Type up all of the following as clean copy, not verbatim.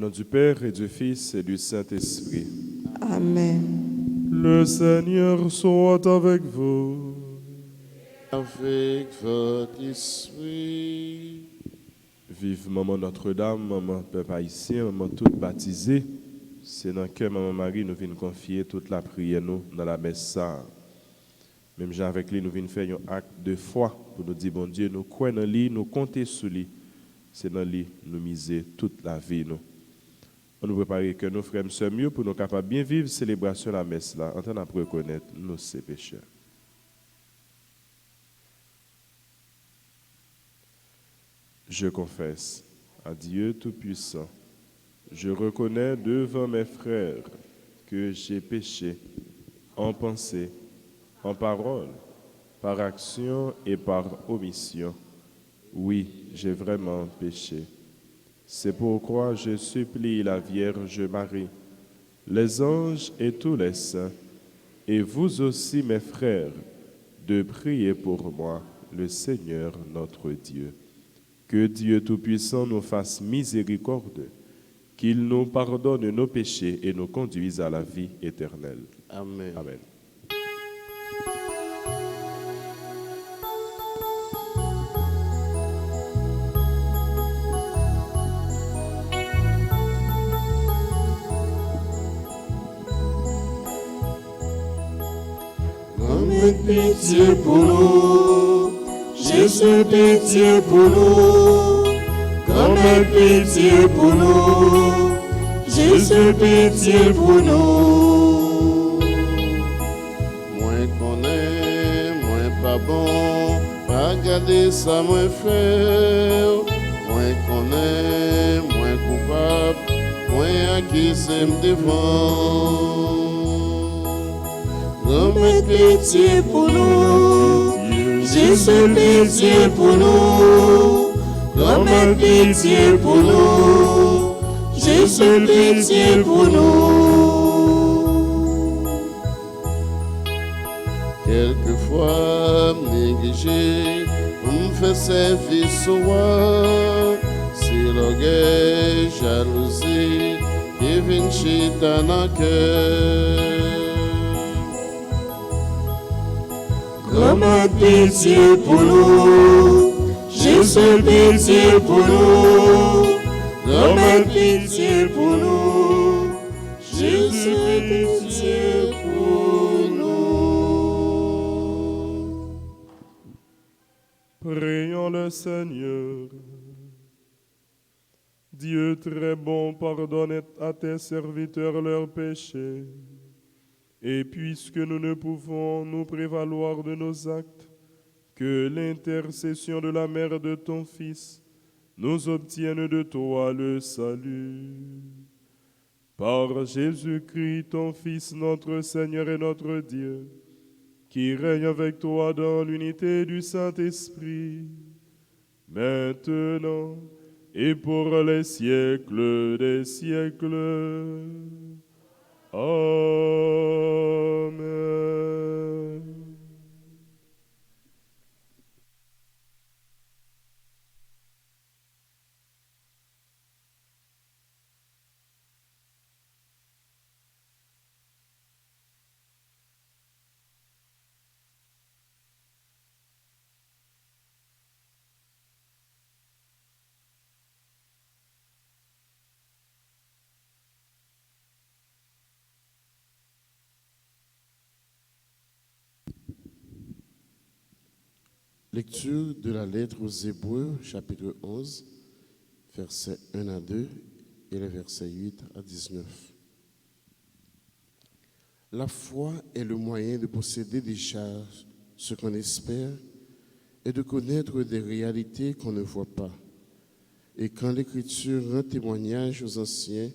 nom du Père et du Fils et du Saint-Esprit. Amen. Le Seigneur soit avec vous. Avec votre esprit. Vive Maman Notre-Dame, Maman Peuple haïtien, Maman toute baptisée. C'est dans le cœur Maman Marie nous venons confier toute la prière nous dans la messe ça. Même Jean avec lui nous venons faire un acte de foi pour nous dire bon Dieu, nous croyons dans lui, nous comptons sur lui. C'est dans lui nous miser toute la vie nous. On nous prépare que nos frères et sœurs mieux pour nous capables bien vivre célébration de la messe là, en train de reconnaître nos pécheurs. Je confesse à Dieu Tout-Puissant, je reconnais devant mes frères que j'ai péché en pensée, en parole, par action et par omission. Oui, j'ai vraiment péché. C'est pourquoi je supplie la Vierge Marie, les anges et tous les saints, et vous aussi mes frères, de prier pour moi, le Seigneur notre Dieu. Que Dieu Tout-Puissant nous fasse miséricorde, qu'il nous pardonne nos péchés et nous conduise à la vie éternelle. Amen. Amen. Aie pitié pour nous, Jésus, pitié pour nous. Aie pitié pour nous, Jésus, pitié pour nous. Moins qu'on est, moins pas bon, pas garder ça, moins faire. Moins qu'on est, moins coupable, moins accusé me devant. Aie pitié pour nous, Jésus, pitié pour nous. Aie pitié pour nous, Jésus, pitié pour nous. Quelquefois négligé, on me fait service au roi. C'est l'orgueil, jalousie, qui vient chez dans le cœur. Aie pitié pour nous, Jésus, pitié pour nous. Aie pitié pour nous, Jésus, pitié pour nous. Prions le Seigneur. Dieu très bon, pardonne à tes serviteurs leurs péchés. Et puisque nous ne pouvons nous prévaloir de nos actes, que l'intercession de la mère de ton Fils nous obtienne de toi le salut. Par Jésus-Christ, ton Fils, notre Seigneur et notre Dieu, qui règne avec toi dans l'unité du Saint-Esprit, maintenant et pour les siècles des siècles. Amen. Lecture de la lettre aux Hébreux, chapitre 11, versets 1 à 2 et les versets 8 à 19. La foi est le moyen de posséder déjà ce qu'on espère et de connaître des réalités qu'on ne voit pas. Et quand l'Écriture rend témoignage aux anciens,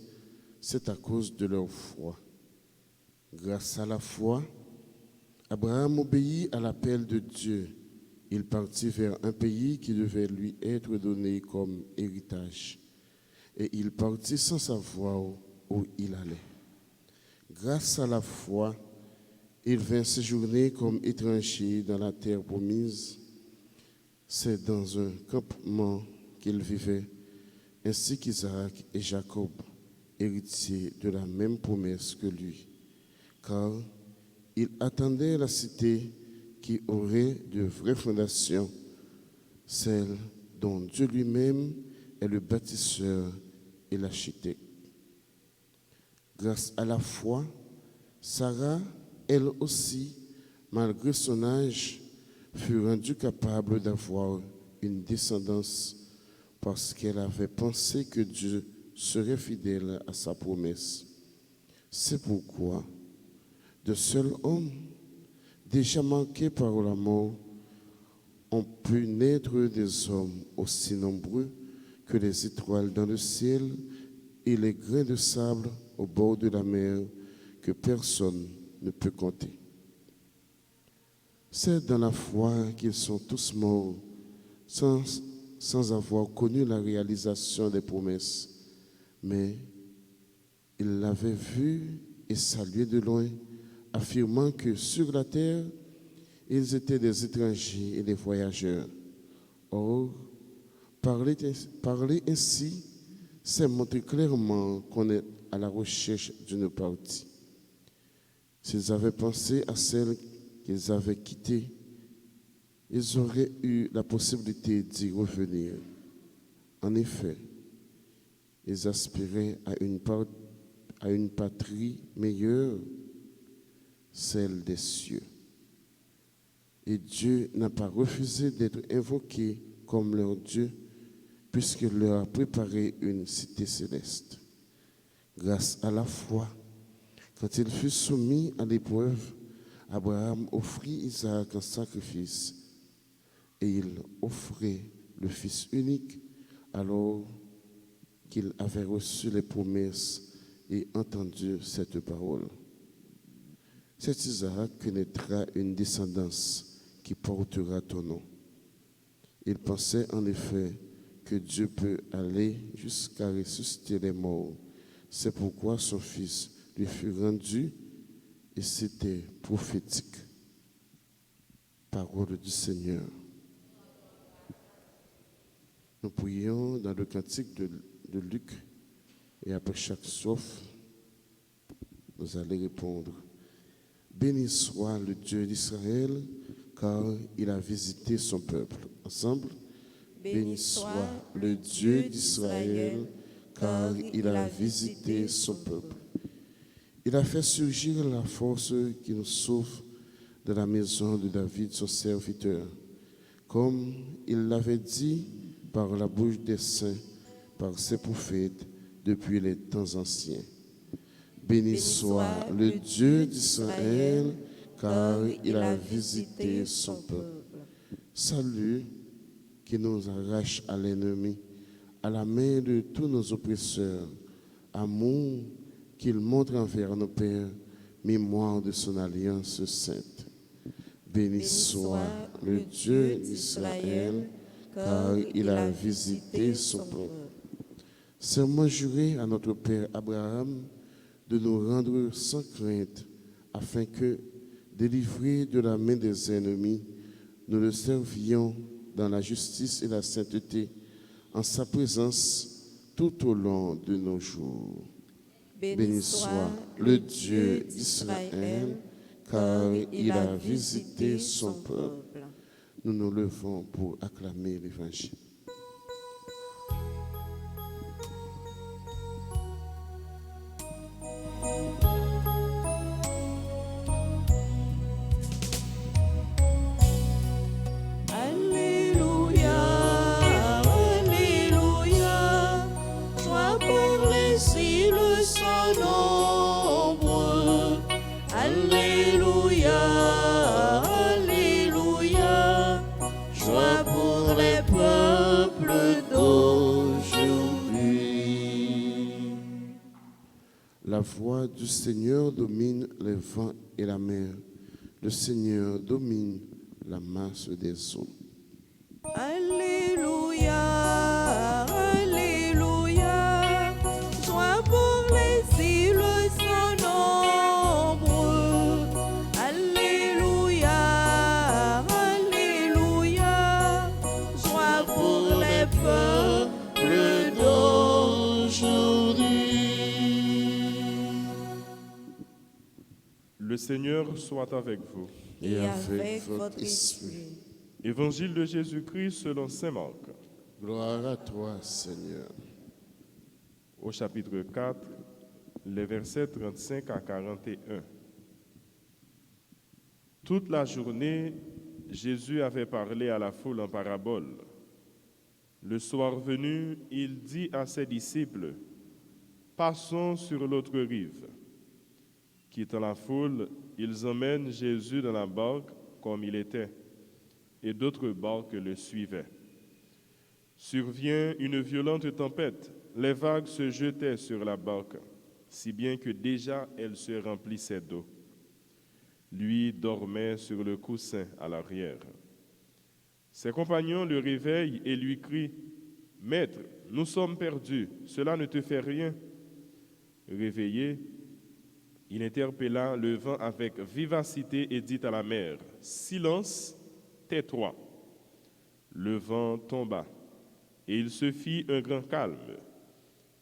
c'est à cause de leur foi. Grâce à la foi, Abraham obéit à l'appel de Dieu. Il partit vers un pays qui devait lui être donné comme héritage. Et il partit sans savoir où il allait. Grâce à la foi, il vint séjourner comme étranger dans la terre promise. C'est dans un campement qu'il vivait, ainsi qu'Isaac et Jacob, héritiers de la même promesse que lui, car il attendait la cité qui aurait de vraies fondations, celle dont Dieu lui-même est le bâtisseur et l'architecte. Grâce à la foi, Sarah, elle aussi, malgré son âge, fut rendue capable d'avoir une descendance parce qu'elle avait pensé que Dieu serait fidèle à sa promesse. C'est pourquoi, de seuls hommes, déjà marqués par la mort, ont pu naître des hommes aussi nombreux que les étoiles dans le ciel et les grains de sable au bord de la mer que personne ne peut compter. C'est dans la foi qu'ils sont tous morts sans avoir connu la réalisation des promesses, mais ils l'avaient vu et salué de loin, affirmant que sur la terre, ils étaient des étrangers et des voyageurs. Or, parler ainsi, c'est montrer clairement qu'on est à la recherche d'une partie. S'ils avaient pensé à celle qu'ils avaient quittée, ils auraient eu la possibilité d'y revenir. En effet, ils aspiraient à une patrie meilleure, celle des cieux. Et Dieu n'a pas refusé d'être invoqué comme leur Dieu, puisqu'il leur a préparé une cité céleste. Grâce à la foi, quand il fut soumis à l'épreuve, Abraham offrit Isaac en sacrifice, et il offrait le Fils unique alors qu'il avait reçu les promesses et entendu cette parole. C'est Isaac que naîtra une descendance qui portera ton nom. Il pensait en effet que Dieu peut aller jusqu'à ressusciter les morts. C'est pourquoi son fils lui fut rendu et c'était prophétique. Parole du Seigneur. Nous prions dans le cantique de Luc et après chaque strophe, nous allons répondre. Béni soit le Dieu d'Israël, car il a visité son peuple. Ensemble, béni soit le Dieu d'Israël, car il a visité son peuple. Il a fait surgir la force qui nous sauve de la maison de David, son serviteur, comme il l'avait dit par la bouche des saints, par ses prophètes, depuis les temps anciens. Béni soit le Dieu d'Israël, car il a visité son peuple. Salut qui nous arrache à l'ennemi, à la main de tous nos oppresseurs. Amour qu'il montre envers nos pères, mémoire de son alliance sainte. Béni soit le Dieu d'Israël, car il a visité son peuple. Serment juré à notre Père Abraham de nous rendre sans crainte, afin que, délivrés de la main des ennemis, nous le servions dans la justice et la sainteté, en sa présence tout au long de nos jours. Béni soit le Dieu d'Israël, car il a visité son peuple. Nous nous levons pour acclamer l'Évangile. La voix du Seigneur domine les vents et la mer. Le Seigneur domine la masse des eaux. Alléluia, Alléluia, joie pour les îles sans nombre. Alléluia, Alléluia, joie pour les peuples d'aujourd'hui. Le Seigneur soit avec vous. et avec votre esprit. Évangile de Jésus-Christ selon saint Marc. Gloire à toi, Seigneur. Au chapitre 4, les versets 35 à 41. Toute la journée, Jésus avait parlé à la foule en parabole. Le soir venu, il dit à ses disciples, « Passons sur l'autre rive. » Quittant la foule, ils emmènent Jésus dans la barque comme il était, et d'autres barques le suivaient. Survient une violente tempête. Les vagues se jetaient sur la barque, si bien que déjà elle se remplissait d'eau. Lui dormait sur le coussin à l'arrière. Ses compagnons le réveillent et lui crient, « Maître, nous sommes perdus, cela ne te fait rien. » Réveillé, il interpella le vent avec vivacité et dit à la mer, « Silence, tais-toi. » Le vent tomba, et il se fit un grand calme.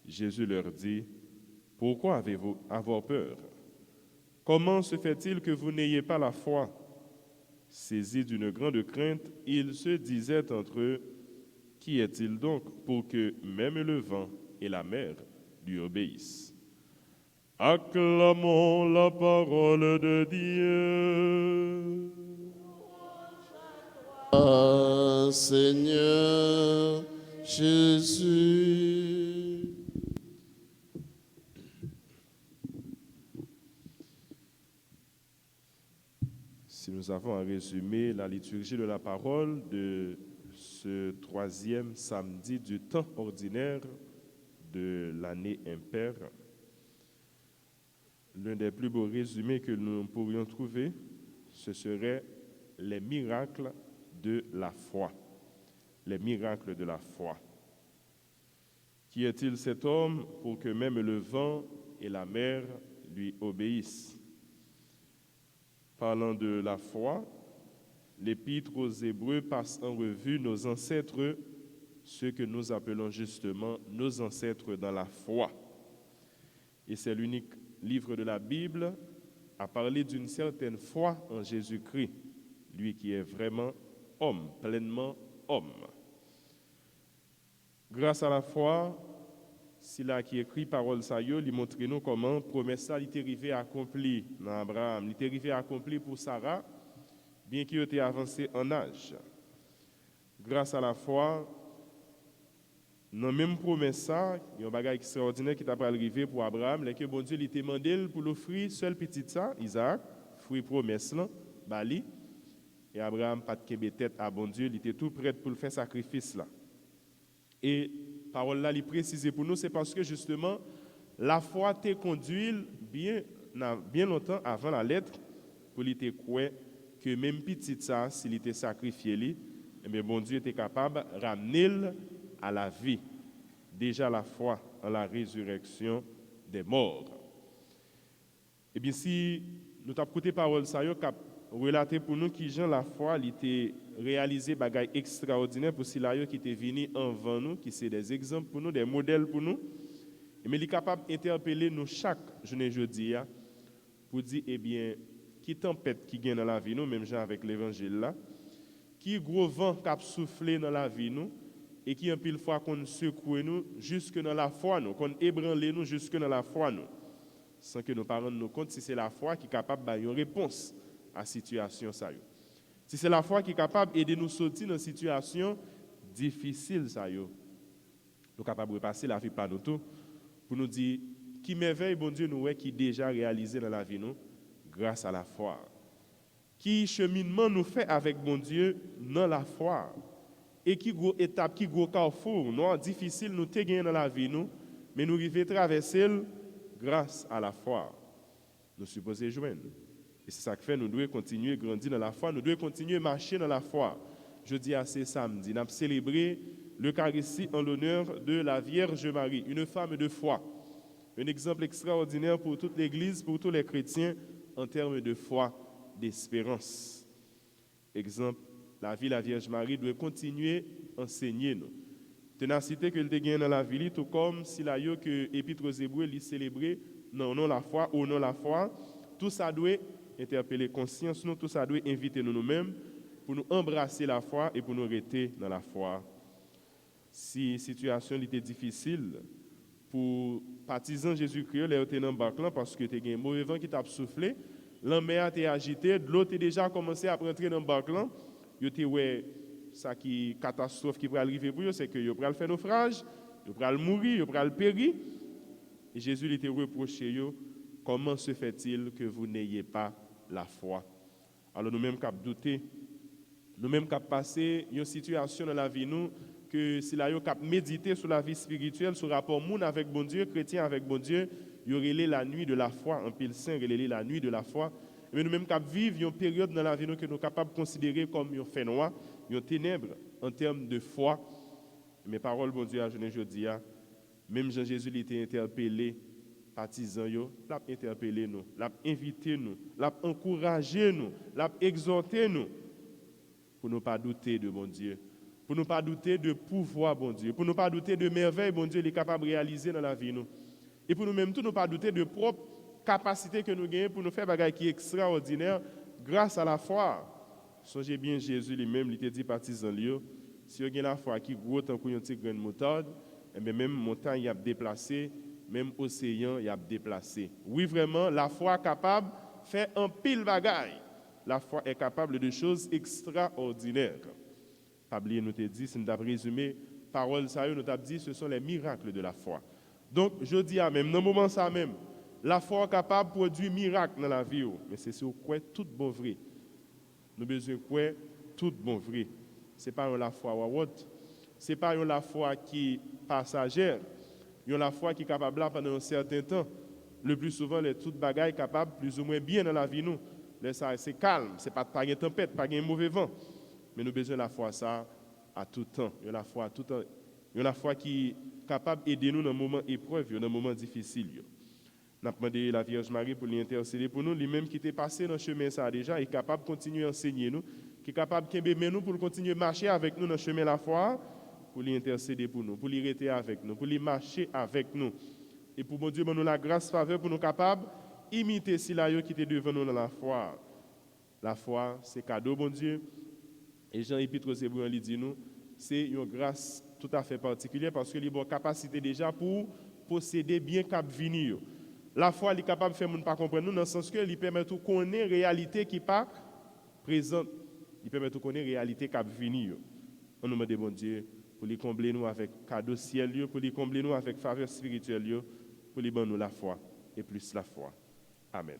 Jésus leur dit, « Pourquoi avez-vous avoir peur? Comment se fait-il que vous n'ayez pas la foi? » Saisis d'une grande crainte, ils se disaient entre eux, « Qui est-il donc pour que même le vent et la mer lui obéissent? » Acclamons la parole de Dieu. Ah, Seigneur Jésus. Si nous avons à résumer la liturgie de la parole de ce 3e samedi du temps ordinaire de l'année impaire, l'un des plus beaux résumés que nous pourrions trouver, ce serait les miracles de la foi. Les miracles de la foi. Qui est-il cet homme pour que même le vent et la mer lui obéissent? Parlant de la foi, l'Épître aux Hébreux passe en revue nos ancêtres, ceux que nous appelons justement nos ancêtres dans la foi. Et c'est l'unique livre de la Bible à parler d'une certaine foi en Jésus-Christ, lui qui est vraiment homme, pleinement homme. Grâce à la foi, Sila qui écrit parole ça yo, lui montre nous comment promesse ça était arrivé à accomplir dans Abraham, il était arrivé à accomplir pour Sarah, bien qu'il ait avancé en âge. Grâce à la foi, dans même promesse ça, il y a un bagage extraordinaire qui t'a pas arrivé pour Abraham, là que bon Dieu lui t'a demandé pour l'offrir seul petit ça, Isaac, fruit promesse là, bali. Et Abraham pas de kembe tête à bon Dieu, il était tout prêt pour le faire sacrifice là. Et parole là, il précise pour nous, c'est parce que justement, la foi t'a conduit bien longtemps avant la lettre, pour lui te croire que même petit ça, s'il était sacrifié, mais bon Dieu était capable de ramener à la vie. Déjà la foi en la résurrection des morts. Et bien si nous t'avons écouté parole ça, relater pour nous qui Jean la foi, il était réalisé bagaille extraordinaire pour ceux qui étaient venus avant nous, qui c'est des exemples pour nous, des modèles pour nous. Mais il est capable d'interpeller nous chaque journée jeudi pour dire eh bien qui tempête qui gagne dans la vie nous, même Jean avec l'évangile là, qui gros vent qui a soufflé dans la vie nous et qui en pile fois qu'on secoue nous jusque dans la foi nous, qu'on ébranle nous jusque dans la foi nous, sans que nos parents nous compte si c'est la foi qui est capable de donner une réponse à la situation ça yo. Si c'est la foi qui est capable d'aider nous sortir dans une situation difficile ça yo. Nous capable de passer la vie par nous tout pour nous dire qui merveille bon Dieu nous qui déjà réalisé dans la vie nous grâce à la foi. Qui cheminement nous fait avec bon Dieu dans la foi et qui gros étape qui gros carrefour non difficile nous te gagner dans la vie nous mais nous arriver traverser grâce à la foi. Nous supposons joindre. Et c'est ça que fait, nous devons continuer à grandir dans la foi, nous devons continuer à marcher dans la foi. Jeudi à ce samedi, nous avons célébré l'Eucharistie en l'honneur de la Vierge Marie, une femme de foi. Un exemple extraordinaire pour toute l'Église, pour tous les chrétiens, en termes de foi, d'espérance. Exemple, la vie de la Vierge Marie doit continuer à enseigner nous. Ténacité que le gagne dans la vie, tout comme si la yo que Épître aux Hébreux lui célébrer non la foi ou non la foi. tout ça doit interpeller conscience nous, tout ça doit inviter nous-mêmes pour nous embrasser la foi et pour nous rester dans la foi. Si la situation était difficile pour partisans Jésus-Christ, les étaient dans le bac parce que tu as un mauvais vent qui t'a soufflé, la mer était agitée, de l'eau était déjà commencé à rentrer dans le bac là, il était ouais ça qui catastrophe qui va arriver pour eux, c'est que ils vont faire naufrage, ils vont mourir, ils vont périr. Et Jésus lui était reproché comment se fait-il que vous n'ayez pas la foi? Alors nous-mêmes qui douter, nous-mêmes qui passer une situation dans la vie nous que si là yo cap méditer sur la vie spirituelle, sur le rapport moun avec bon Dieu, chrétien avec bon Dieu, il y aurait la nuit de la foi, en pile saint, relé la nuit de la foi. Mais nous-mêmes qui vivons une période dans la vie nous que nous sommes capables de considérer comme un fait noir, une ténèbre en termes de foi. Mes paroles, bon Dieu, à jeudi, même Jean-Jésus était interpellé, partisans, l'a interpellé nous, l'a invité nous, l'a encouragé nous, l'a exhorté nous, pour ne pas douter de bon Dieu, pour ne pas douter de pouvoir, bon Dieu, pour ne pas douter de merveilles, bon Dieu, il est capable de réaliser dans la vie nous. Et pour nous-mêmes, tout ne pas douter de propre capacité que nous gagnons pour nous faire des choses qui sont extraordinaires grâce à la foi. Songez bien, Jésus lui-même, il était dit partisans, si vous avez la foi qui est gros tant qu'un petit grain de moutarde, même montagne y a déplacé, même océan y a déplacé. Oui, vraiment, la foi est capable de faire un pile bagaille. La foi est capable de choses extraordinaires. Pablier nous t'a dit, si nous avons résumé, parole ça nous t'a dit, ce sont les miracles de la foi. Donc, je dis à même, dans le moment ça même, la foi est capable de produire miracle dans la vie. Mais c'est sur quoi tout bon vrai. Nous avons besoin de quoi tout bon vrai. Ce n'est pas la foi waouh. Ce n'est pas la foi qui est passagère. Il y a la foi qui est capable là pendant un certain temps. Le plus souvent, les toutes bagailles capables plus ou moins bien dans la vie nous. C'est calme, c'est pas une tempête, pas un mauvais vent. Mais nous avons besoin de la foi ça à tout temps. Il y a la foi à tout temps. Il y a la foi qui est capable d'aider nous dans un moment épreuve, dans un moment difficile. Nous avons demandé la Vierge Marie pour l'intercéder pour nous, lui-même qui était passé dans le chemin ça déjà, est capable de continuer à enseigner nous, qui est capable de nous pour continuer à marcher avec nous dans le chemin de la foi, pour l'intercéder pour nous, pour lui rester avec nous, pour lui marcher avec nous. Et pour mon Dieu, nous la grâce faveur pour nous capables d'imiter si là qui était devant nous dans la foi. La foi, c'est cadeau, bon Dieu. Et Jean Épître aux Hébreux lui dit nous, c'est une grâce tout à fait particulière parce qu'il a une capacité déjà pour posséder bien cap venir. La foi, elle est capable de faire nous pas comprendre nous dans le sens que il permet de connaître la réalité qui n'est pas présente. Il permet de connaître la réalité qui va venir. On nous demande, bon Dieu, pour les combler nous avec cadeau ciel, pour les combler nous avec faveur spirituelle, pour les donner nous la foi et plus la foi. Amen.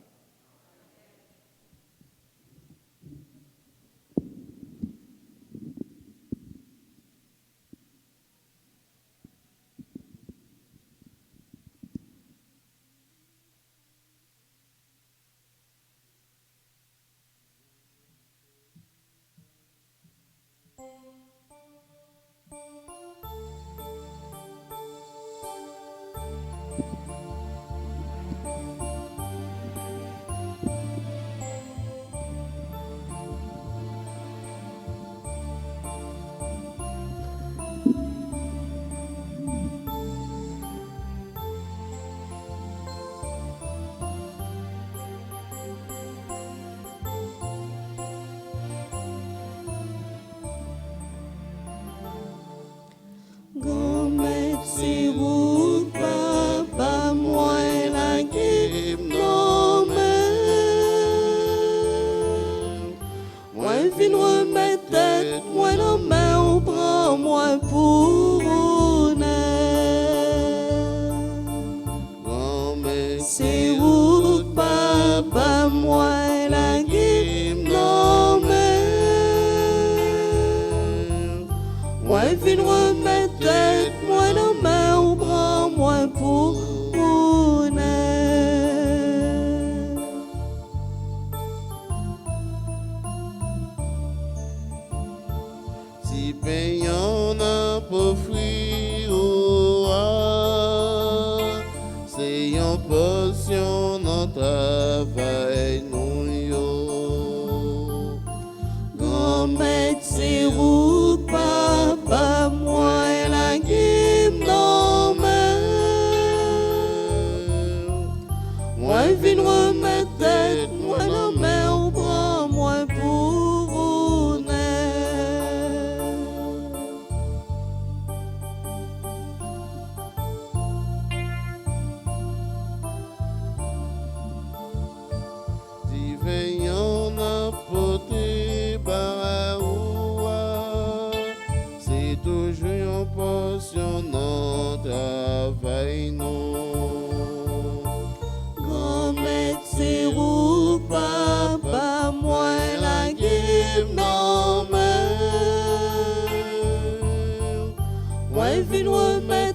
Vin remettre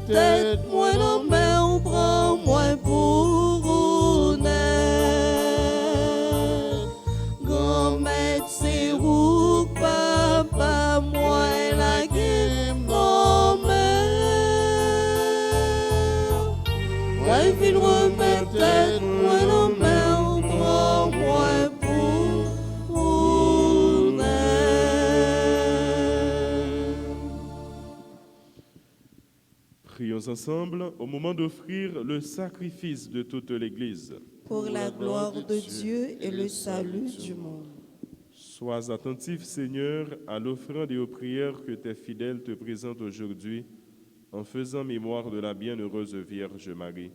tête, moi non mais on prend moi pour honnête. Grand-mère, c'est où papa, moi la gueule, mon mère. Ouais, ville remettre tête, moi non mais on prend moi pour honnête. Prions ensemble au moment d'offrir le sacrifice de toute l'Église. Pour la gloire de Dieu et le salut du monde. Sois attentif, Seigneur, à l'offrande et aux prières que tes fidèles te présentent aujourd'hui, en faisant mémoire de la bienheureuse Vierge Marie.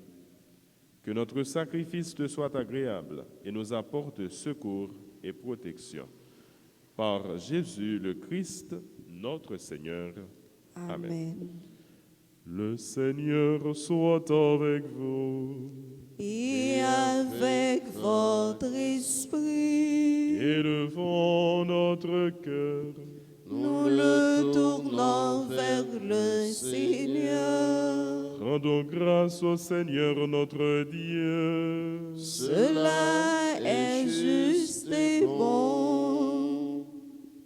Que notre sacrifice te soit agréable et nous apporte secours et protection. Par Jésus le Christ, notre Seigneur. Amen. Le Seigneur soit avec vous. Et avec votre esprit, Élevons notre cœur. nous le tournons vers le Seigneur. Rendons grâce au Seigneur notre Dieu. Cela est juste et bon.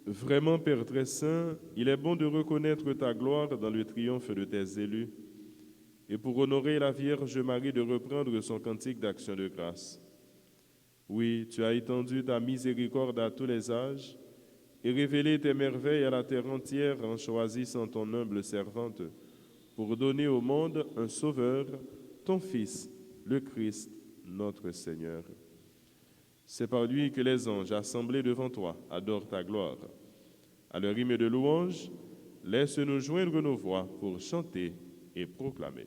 Vraiment, Père très saint, il est bon de reconnaître ta gloire dans le triomphe de tes élus, et pour honorer la Vierge Marie de reprendre son cantique d'action de grâce. Oui, tu as étendu ta miséricorde à tous les âges et révélé tes merveilles à la terre entière en choisissant ton humble servante pour donner au monde un sauveur, ton Fils, le Christ, notre Seigneur. C'est par lui que les anges assemblés devant toi adorent ta gloire. À leur hymne de louange, laisse-nous joindre nos voix pour chanter et proclamer.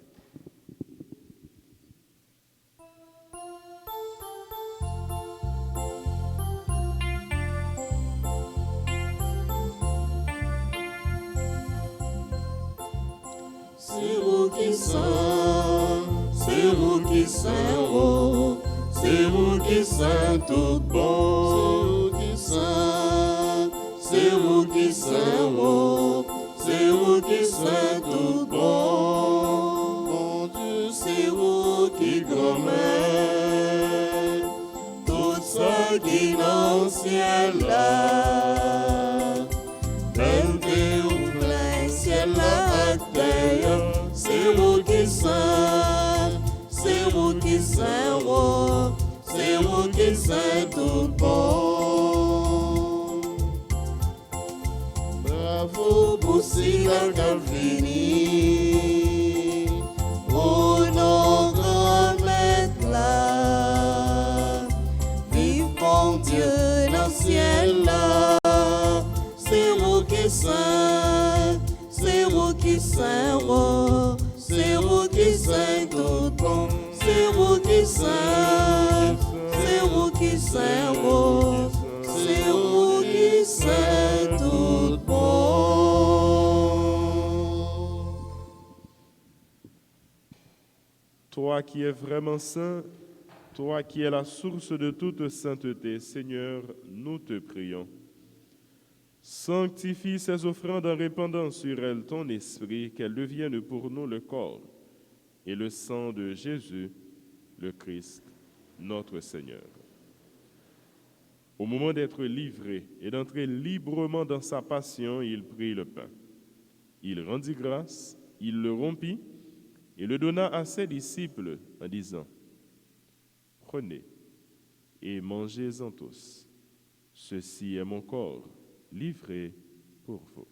C'est vous qui saint, c'est vous qui saint, oh, c'est vous qui saint tout bon. C'est vous qui saint, oh, c'est vous qui saint tout bon. Mon Dieu, c'est vous qui grand-mère, tout ça qui dans le ciel là. Belle ou plein ciel là, terre, c'est vous qui saint, c'est vous qui saint, oh, c'est vous qui saint tout bon. Bravo pour si la Calvini, oh non grand maître là, vive mon Dieu dans le ciel là, c'est vous qui saint, c'est vous qui saint, oh, c'est vous qui saint tout bon, c'est vous qui saint, c'est vous qui saint, oh, c'est vous qui saint tout bon. Toi qui es vraiment saint, toi qui es la source de toute sainteté, Seigneur, nous te prions. Sanctifie ces offrandes en répandant sur elles ton esprit, qu'elles deviennent pour nous le corps et le sang de Jésus, le Christ, notre Seigneur. Au moment d'être livré et d'entrer librement dans sa passion, il prit le pain. Il rendit grâce, il le rompit et le donna à ses disciples en disant : « Prenez et mangez-en tous. Ceci est mon corps livré pour vous. »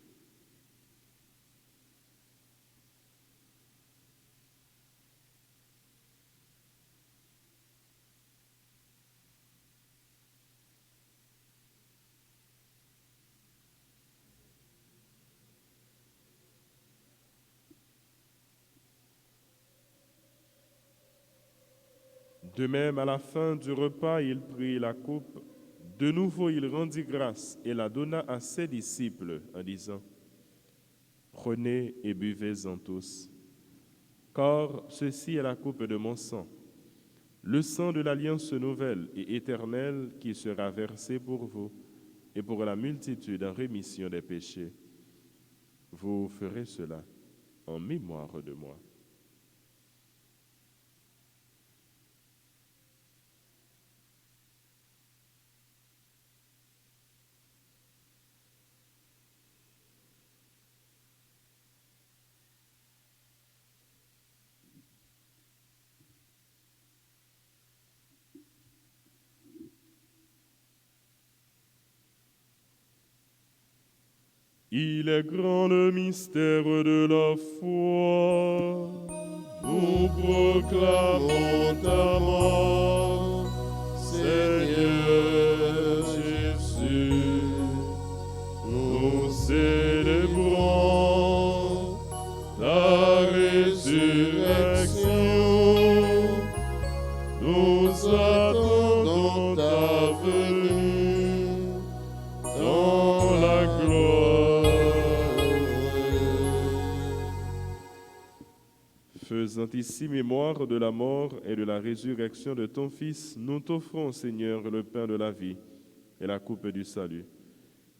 De même, à la fin du repas, il prit la coupe. De nouveau, il rendit grâce et la donna à ses disciples en disant : « Prenez et buvez-en tous, car ceci est la coupe de mon sang, le sang de l'alliance nouvelle et éternelle qui sera versé pour vous et pour la multitude en rémission des péchés. Vous ferez cela en mémoire de moi. » Il est grand le mystère de la foi. Nous proclamons ta mort, Seigneur Jésus. Nous célébrons ta résurrection. Nous attendons ta venue dans la gloire. Faisant ici mémoire de la mort et de la résurrection de ton Fils, nous t'offrons, Seigneur, le pain de la vie et la coupe du salut.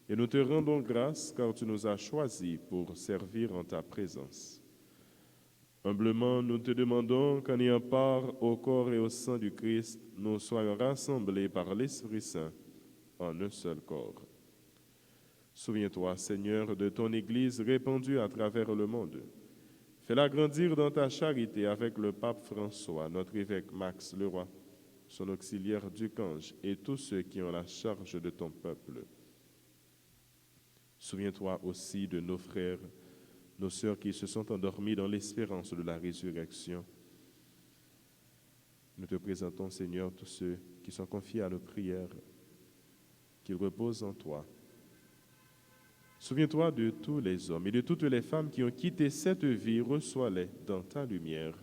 Et nous te rendons grâce car tu nous as choisis pour servir en ta présence. Humblement, nous te demandons qu'en ayant part au corps et au sang du Christ, nous soyons rassemblés par l'Esprit Saint en un seul corps. Souviens-toi, Seigneur, de ton Église répandue à travers le monde. Fais-la grandir dans ta charité avec le pape François, notre évêque Max Leroy, son auxiliaire Ducange et tous ceux qui ont la charge de ton peuple. Souviens-toi aussi de nos frères, nos sœurs qui se sont endormis dans l'espérance de la résurrection. Nous te présentons, Seigneur, tous ceux qui sont confiés à nos prières, qu'ils reposent en toi. Souviens-toi de tous les hommes et de toutes les femmes qui ont quitté cette vie, reçois-les dans ta lumière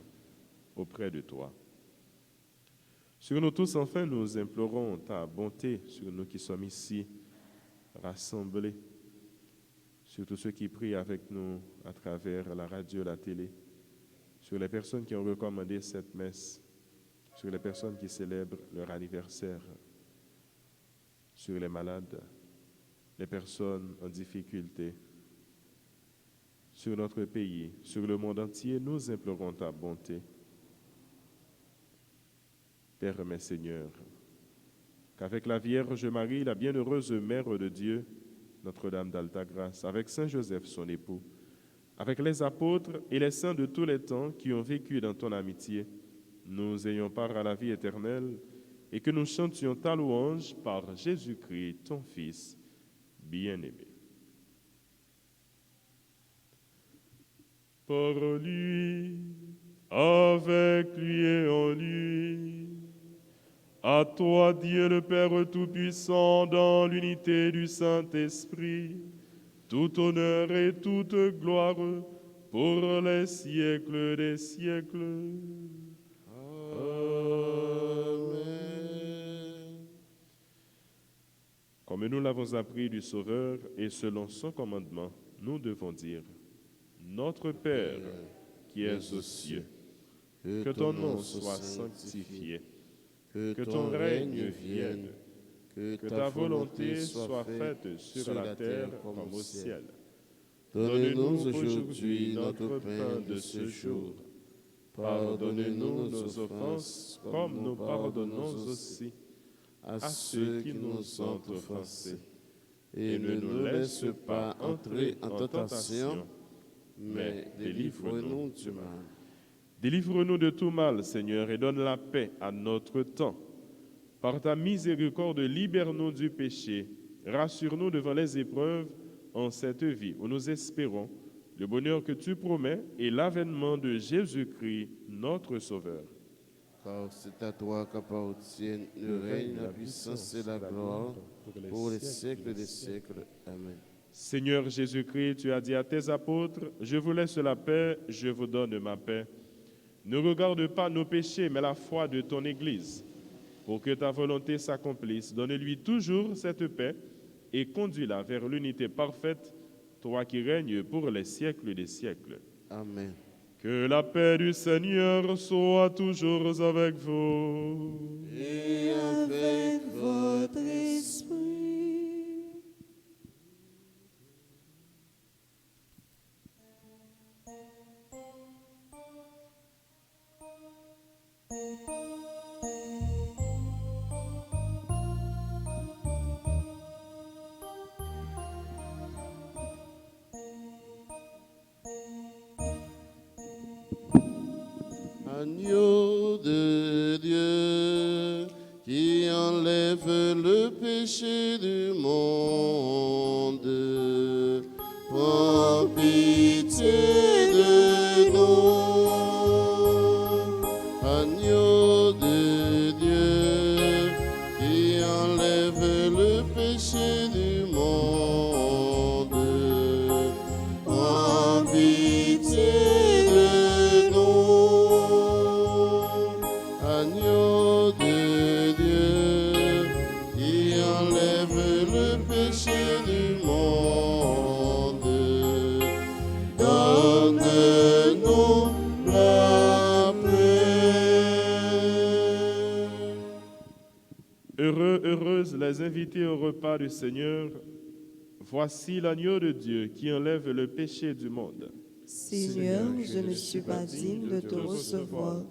auprès de toi. Sur nous tous, enfin, nous implorons ta bonté sur nous qui sommes ici, rassemblés, sur tous ceux qui prient avec nous à travers la radio, la télé, sur les personnes qui ont recommandé cette messe, sur les personnes qui célèbrent leur anniversaire, sur les malades, les personnes en difficulté, sur notre pays, sur le monde entier, nous implorons ta bonté. Permets, Seigneur, qu'avec la Vierge Marie, la bienheureuse Mère de Dieu, Notre-Dame d'Alta-Grâce, avec Saint Joseph, son époux, avec les apôtres et les saints de tous les temps qui ont vécu dans ton amitié, nous ayons part à la vie éternelle et que nous chantions ta louange par Jésus-Christ, ton Fils, bien-aimé. Par lui, avec lui et en lui, à toi, Dieu le Père Tout-Puissant, dans l'unité du Saint-Esprit, tout honneur et toute gloire pour les siècles des siècles. Amen. Comme nous l'avons appris du Sauveur et selon son commandement, nous devons dire: Notre Père qui es aux cieux, que ton nom soit sanctifié. Que ton règne vienne, que ta volonté soit faite sur la terre comme au ciel. Donne-nous aujourd'hui notre pain de ce jour. Pardonne-nous nos offenses comme nous pardonnons aussi à ceux qui nous ont offensés. Et ne nous laisse pas entrer en tentation, mais délivre-nous du mal. Délivre-nous de tout mal, Seigneur, et donne la paix à notre temps. Par ta miséricorde, libère-nous du péché. Rassure-nous devant les épreuves en cette vie où nous espérons le bonheur que tu promets et l'avènement de Jésus-Christ, notre Sauveur. Car c'est à toi qu'appartiennent le règne, la puissance et la gloire pour les siècles des siècles. Amen. Seigneur Jésus-Christ, tu as dit à tes apôtres: Je vous laisse la paix, je vous donne ma paix. Ne regarde pas nos péchés, mais la foi de ton Église. Pour que ta volonté s'accomplisse, donne-lui toujours cette paix et conduis-la vers l'unité parfaite, toi qui règnes pour les siècles des siècles. Amen. Que la paix du Seigneur soit toujours avec vous. Et avec votre esprit. Agneau de Dieu qui enlève le péché du monde, pitié de nous. Agneau de Dieu, qui enlève le péché du monde, prends pitié de nous. Agneau de Dieu, qui enlève le péché du monde, donne-nous la paix. Heureux, heureuses les invités au repas du Seigneur. Voici l'agneau de Dieu qui enlève le péché du monde. Seigneur, je ne suis pas digne de te recevoir,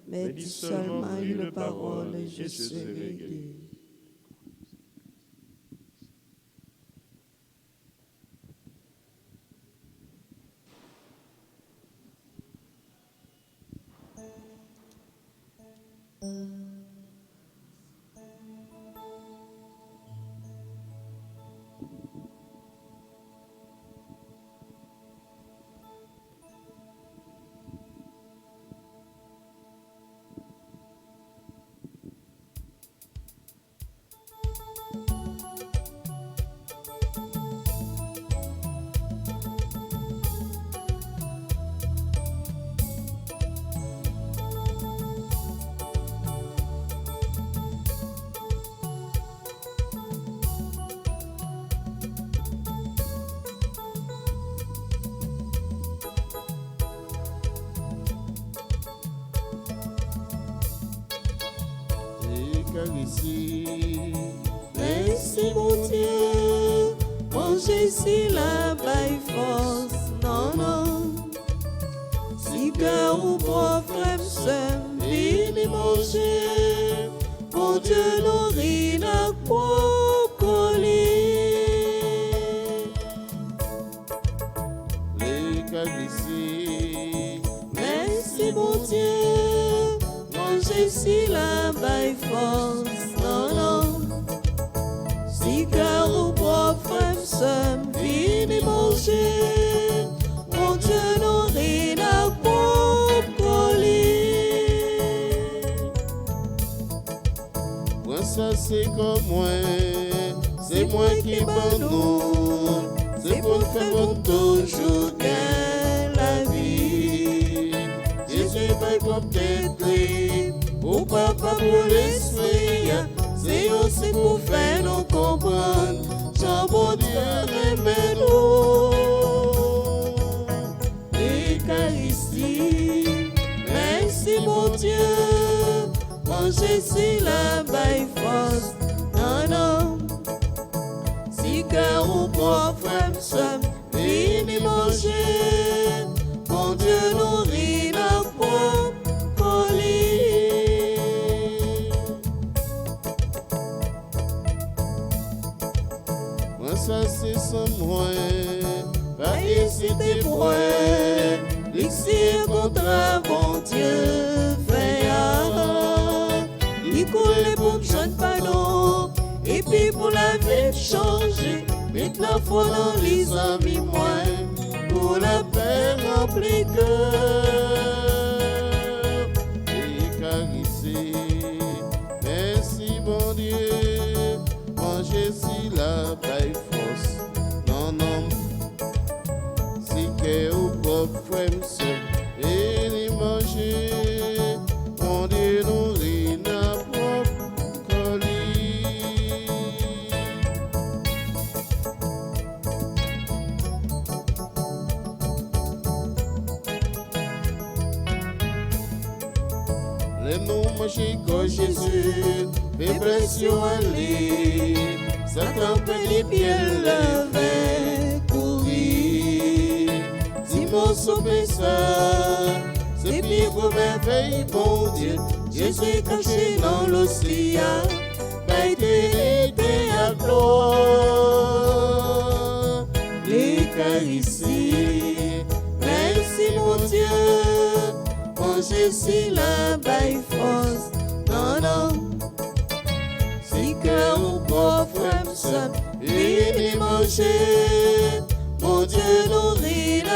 mais dis seulement une parole et je serai guéri. Merci mon Dieu, manger si la baille force, non, non. Si cœur ou frère me vini manger, mon Dieu nourrit la colis. Les ici. Merci mon Dieu, manger si la baille force, non, non. Si cœur ou frère me vini manger, mon Dieu nourrit la colis. Moi ça c'est comme moi, c'est moi qui m'en c'est pour faire bon toujours gain la vie. Jésus va comme tête, pour papa pour l'esprit, c'est aussi pour faire nous comprendre. Jean bon Dieu aimez-nous. L'Eucharistie, merci mon Dieu, manger si la baille force, non, non. Si cœur ou frère me vini manger, mon Dieu nourrit la colis. Moi ça c'est sans moi, pas hésiter pour l'ixir contre bon Dieu fait. Il coule pour que je ne pas d'eau, et puis pour la vie changer, mettre la foi dans les amis moi, pour la paix remplie cœur. L'Eucharistie, merci bon Dieu, manger si la baille force, non, non. Si que ou propre frère et les manger, mon Dieu nourrit la propre colis. Les noms manger que Jésus, fait pression à lui, Satan fait les pieds levés, courir. Simon sauvé ça, c'est pire pour merveille, bon Dieu. Jésus caché dans l'océan, été à gloire. L'Eucharistie, merci mon Dieu, manger si la baille force, non, non. Si cœur ou frère me vini manger, mon Dieu nourrit la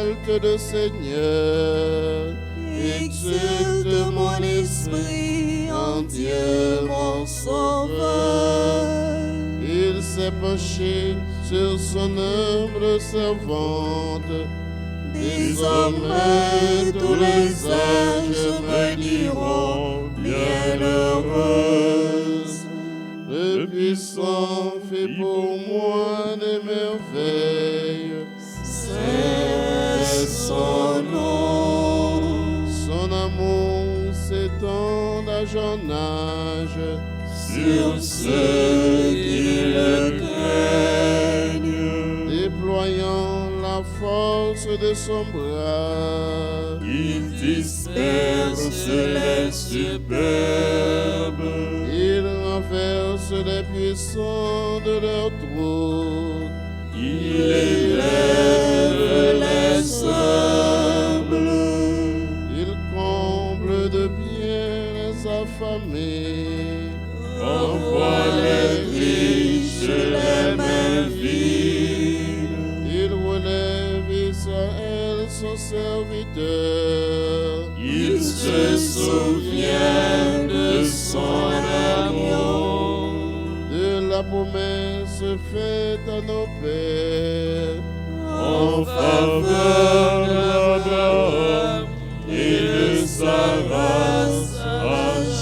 halte de Seigneur. Exulte mon esprit en Dieu mon sauveur. Il s'est penché sur son humble servante. Désormais tous les anges me diront bienheureuse. Le puissant fait pour moi des merveilles. C'est son nom. Son amour s'étend d'âge en âge Sur ceux qui le craignent. déployant la force de son bras. Il disperse les superbes. Il renverse les puissants de leur trône. Il élève les humbles. Il comble de bien les affamés. Envoie les riches les mains vides. Il relève Israël son serviteur. Il se souvient de son amour. De la promesse faite à nos pères. En faveur d'Abraham et de sa race à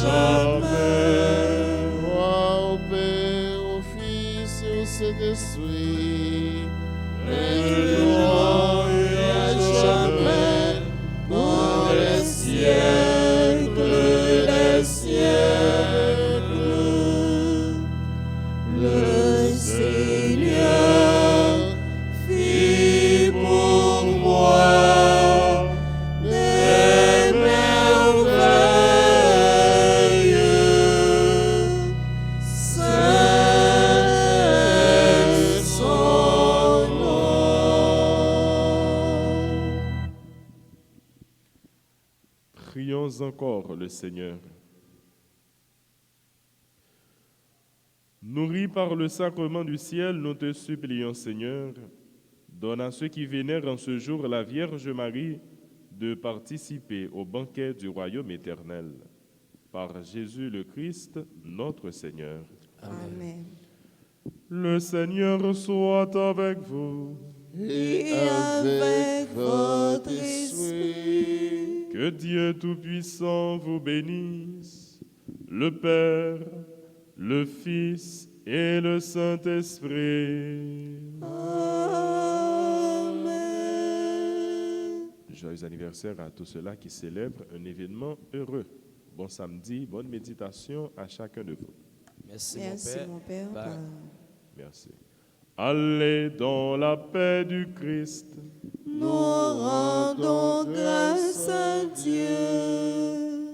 jamais. Gloire au Père, au Fils et au Saint-Esprit. Maintenant et à jamais, dans les siècles des siècles. Le Seigneur fit pour moi des merveilles. C'est son nom. Prions encore le Seigneur. Nourris par le sacrement du ciel, nous te supplions, Seigneur, donne à ceux qui vénèrent en ce jour la Vierge Marie de participer au banquet du royaume éternel. Par Jésus le Christ, notre Seigneur. Amen. Le Seigneur soit avec vous. Et avec votre esprit. Que Dieu Tout-Puissant vous bénisse, le Père, le Fils et le Saint-Esprit. Amen. Joyeux anniversaire à tous ceux-là qui célèbrent un événement heureux. Bon samedi, bonne méditation à chacun de vous. Merci, Merci mon Père. Bye. Merci. Allez dans la paix du Christ. Nous rendons grâce à Dieu.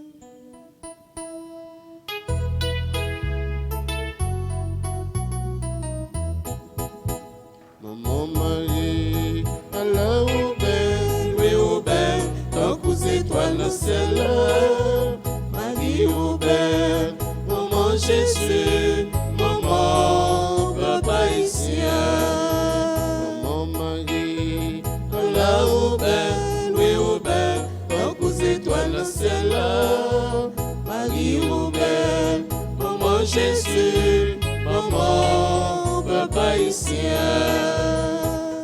Maman Marie, à la aubaine, Oui, Aubert, tant qu'aux étoiles dans le ciel. Marie Aubert, maman Jésus, maman Papa haïtien. Maman Marie, La Aubert, oui Aubert, tant qu'aux étoiles dans le ciel. Marie Aubert, maman Jésus, maman Papa haïtien.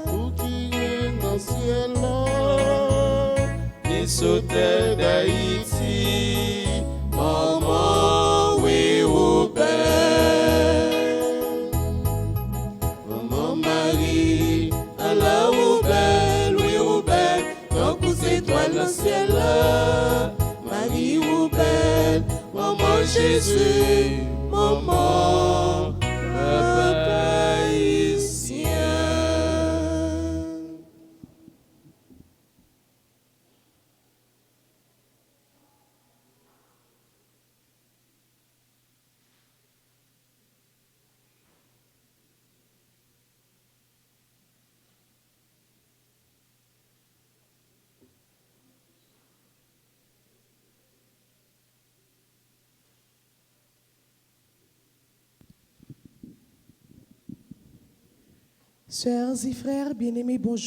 tout qui est dans le ciel, Ni sautait d'Haïti, maman, oui, Aubert. Maman Marie, à la Aubert, oui, Aubert, tant qu'aux étoiles dans le ciel. Marie Aubert, maman Jésus, maman, Papa haïtien. Sœurs et frères bien-aimés, bonjour.